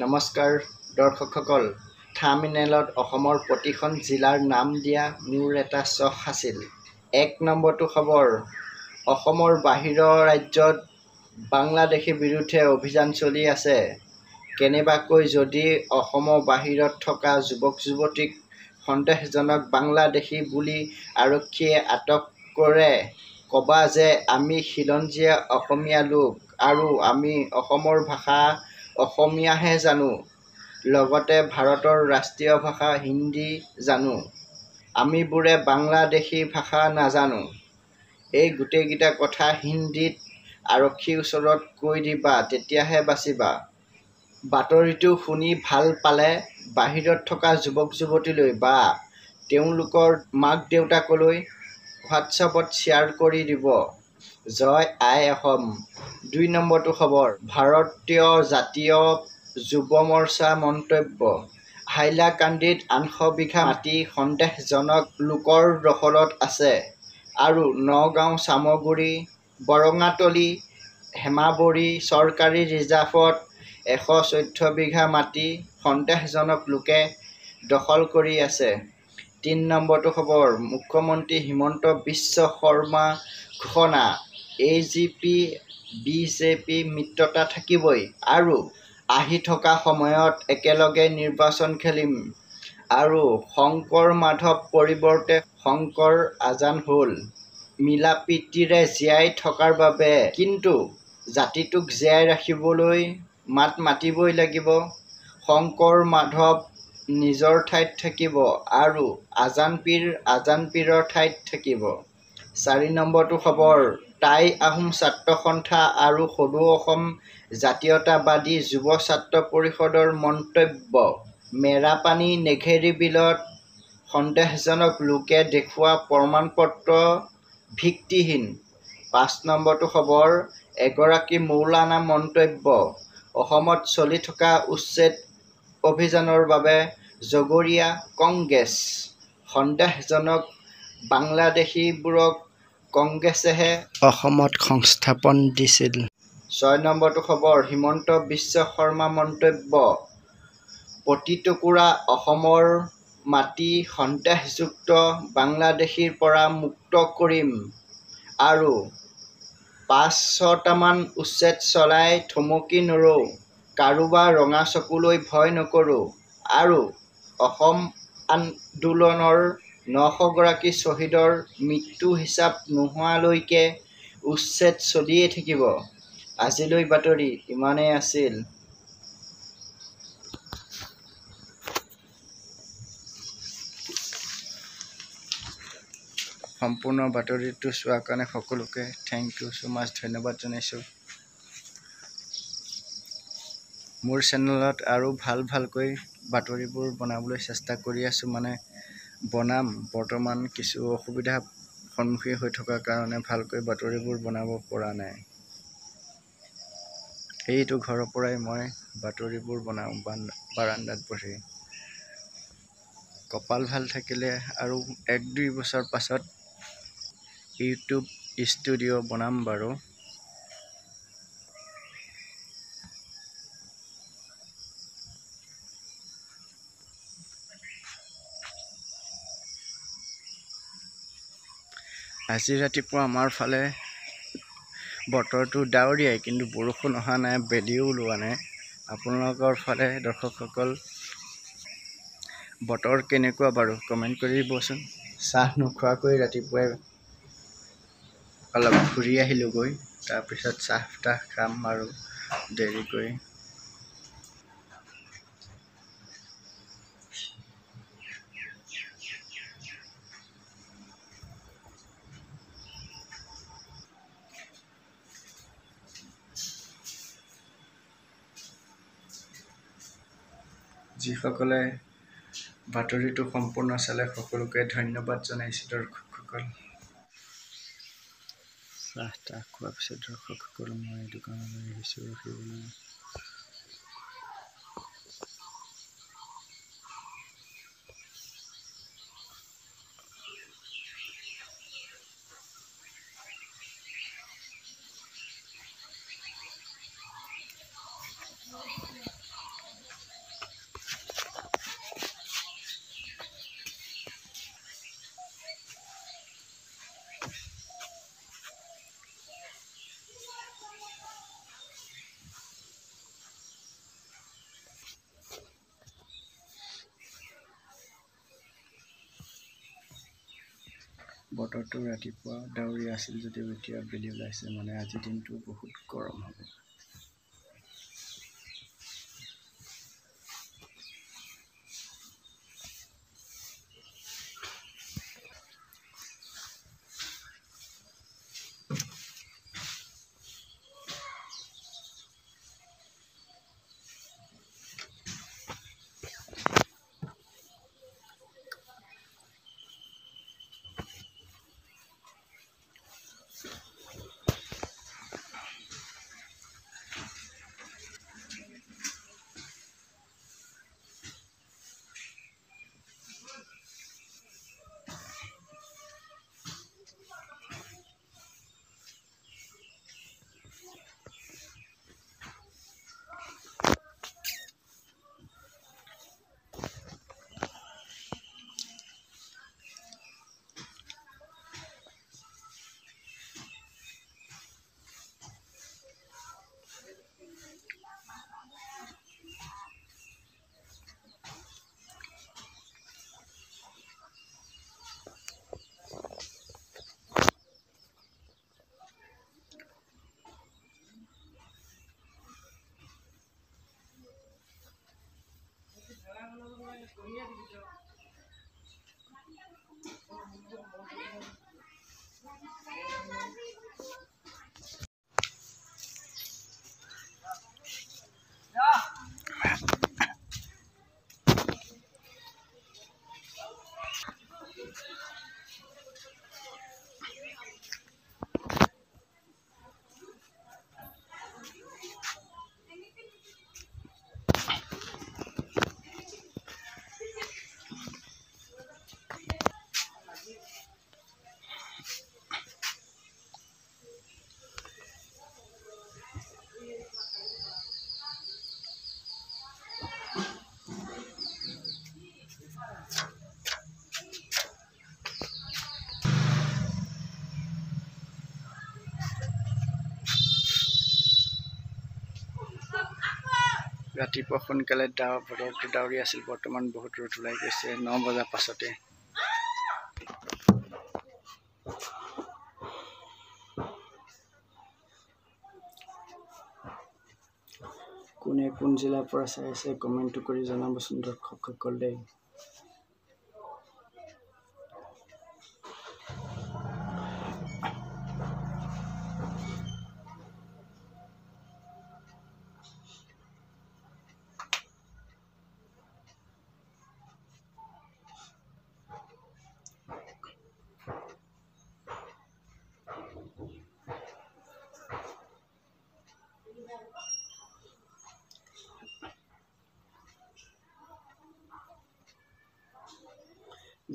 নমস্কাৰ দৰ্শকসকল, থাম্বনেইলত অসমৰ প্ৰতিখন জিলাৰ নাম দিয়া মোৰ এটা চখ আছিল। ১ নম্বৰটো খবৰ, অসমৰ বাহিৰৰ ৰাজ্যত বাংলাদেশীৰ বিৰুদ্ধে অভিযান চলি আছে। কেনেবাকৈ যদি অসমৰ বাহিৰত থকা যুৱক-যুৱতীক সন্দেহজনক বাংলাদেশী বুলি আৰক্ষীয়ে আটক কৰে, ক'বা যে আমি খিলঞ্জীয়া অসমীয়া লোক আৰু আমি অসমৰ ভাষা অসমীয়াহে জানো, লগতে ভাৰতৰ ৰাষ্ট্ৰীয় ভাষা হিন্দী জানো। আমিবোৰে বাংলাদেশী ভাষা নাজানো। এই গোটেইকেইটা কথা হিন্দীত আৰক্ষীৰ ওচৰত কৈ দিবা, তেতিয়াহে বাচিবা। বাতৰিটো শুনি ভাল পালে বাহিৰত থকা যুৱক-যুৱতীলৈ বা তেওঁলোকৰ মাক-দেউতাকলৈ হোৱাটছআপত শ্বেয়াৰ কৰি দিব। জয় আই অসম। ২ নম্বৰটো খবৰ, ভাৰতীয় জাতীয় যুৱ মৰ্চা মন্তব্য, হাইলাকান্দিত ৮০০ বিঘা মাটি সন্দেহজনক লোকৰ দখলত আছে আৰু নগাঁও, চামগুৰি, বৰঙাতলী, হেমাবৰী চৰকাৰী ৰিজাৰ্ভত ১১৪ বিঘা মাটি সন্দেহজনক লোকে দখল কৰি আছে। ৩ নম্বৰটো খবৰ, মুখ্যমন্ত্ৰী হিমন্ত বিশ্ব শৰ্মা ঘোষণা, এজিপি বিজেপি মিত্ৰতা থাকিবই আৰু আহি থকা সময়ত একেলগে নিৰ্বাচন খেলিম আৰু শংকৰ-মাধৱ পৰিৱৰ্তে শংকৰ আজান হ'ল। মিলাপ্ৰীতিৰে জীয়াই থকাৰ বাবে কিন্তু জাতিটোক জীয়াই ৰাখিবলৈ মাত মাতিবই লাগিব। শংকৰ-মাধৱ নিজৰ ঠাইত থাকিব আৰু আজান পীৰৰ ঠাইত থাকিব। ৪ নম্বৰটো খবৰ, টাই আহোম ছাত্ৰ সন্থা আৰু সদৌ অসম জাতীয়তাবাদী যুৱ ছাত্ৰ পৰিষদৰ মন্তব্য, মেৰাপানী নেঘেৰী বিলত সন্দেহজনক লোকে দেখুওৱা প্ৰমাণপত্ৰ ভিত্তিহীন। ৫ নম্বৰটো খবৰ, এগৰাকী মৌলানা মন্তব্য, অসমত চলি থকা উচ্ছেদ অভিযানৰ বাবে জগৰীয়া কংগ্ৰেছ, সন্দেহজনক বাংলাদেশীবোৰক কংগ্ৰেছেহে অসমত সংস্থাপন দিছিল। ৬ নম্বৰটো খবৰ, হিমন্ত বিশ্ব শৰ্মা মন্তব্য, প্ৰতিটুকুৰা অসমৰ মাটি সন্দেহযুক্ত বাংলাদেশীৰ পৰা মুক্ত কৰিম আৰু ৫-৬টামান উচ্ছেদ চলাই থমকি নৰওঁ, কাৰোবাৰ ৰঙা চকুলৈ ভয় নকৰোঁ আৰু অসম আন্দোলনৰ ৯০০গৰাকী শ্বহীদৰ মৃত্যু হিচাপ নোহোৱালৈকে উচ্ছেদ চলিয়েই থাকিব। আজিলৈ বাতৰি ইমানেই আছিল। সম্পূৰ্ণ বাতৰিটো চোৱাৰ কাৰণে সকলোকে থেংক ইউ ছ' মাছ, ধন্যবাদ জনাইছোঁ। মোৰ চেনেলত আৰু ভালকৈ বাতৰিবোৰ বনাবলৈ চেষ্টা কৰি আছোঁ, বনাম। বৰ্তমান কিছু অসুবিধাৰ সন্মুখীন হৈ থকাৰ কাৰণে ভালকৈ বাতৰিবোৰ বনাব পৰা নাই। এইটো ঘৰৰ পৰাই মই বাতৰিবোৰ বনাওঁ, বাৰান্দাত বহি। কপাল ভাল থাকিলে আৰু ১-২ বছৰ পাছত ইউটিউব ষ্টুডিঅ' বনাম বাৰু। আজি ৰাতিপুৱা আমাৰ ফালে বতৰটো ডাৱৰীয়াই, কিন্তু বৰষুণ অহা নাই, বেলিও ওলোৱা নাই। আপোনালোকৰ ফালে দৰ্শকসকল বতৰ কেনেকুৱা বাৰু কমেণ্ট কৰি দিবচোন। চাহ নোখোৱাকৈ ৰাতিপুৱাই অলপ ঘূৰি আহিলোঁগৈ, তাৰপিছত চাহ-তাহ খাম আৰু দেৰিকৈ। যিসকলে বাতৰিটো সম্পূৰ্ণ চালে সকলোকে ধন্যবাদ জনাইছোঁ দৰ্শকসকল। চাহ-তাহ খোৱাৰ পিছত দৰ্শকসকল মই দোকানলৈ আহিছোঁ ৰখিবলৈ। বতৰটো ৰাতিপুৱা ডাৱৰীয়া আছিল যদিও এতিয়া বেলি ওলাইছে, মানে আজিৰ দিনটো বহুত গৰম হ'ব। ৰাতিপুৱা সোনকালে বতৰটো ডাৱৰীয়া আছিল, বৰ্তমান বহুত ৰ'দ ওলাই গৈছে 9 বজাৰ পাছতে। কোনে কোন জিলাৰ পৰা চাই আছে কমেণ্ট কৰি জনাবচোন দৰ্শকসকল দেই।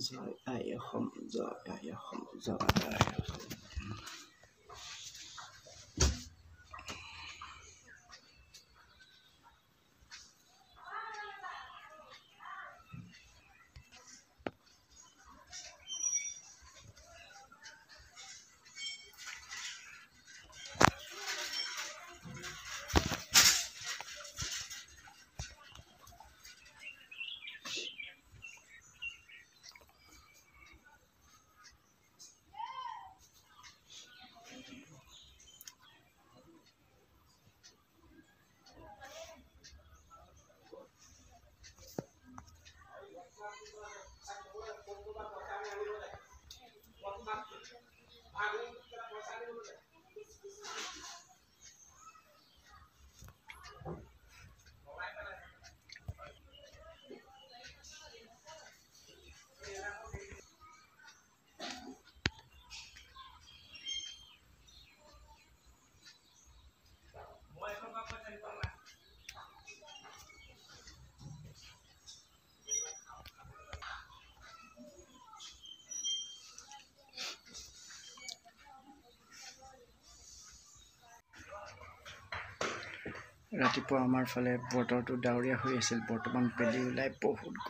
জয় আই অসম, জয় আই অসম, জয় আই অসম। ৰাতিপুৱা আমাৰ ফালে বতৰটো ডাৱৰীয়া হৈ আছিল, বৰ্তমান বেলি ওলাই বহুত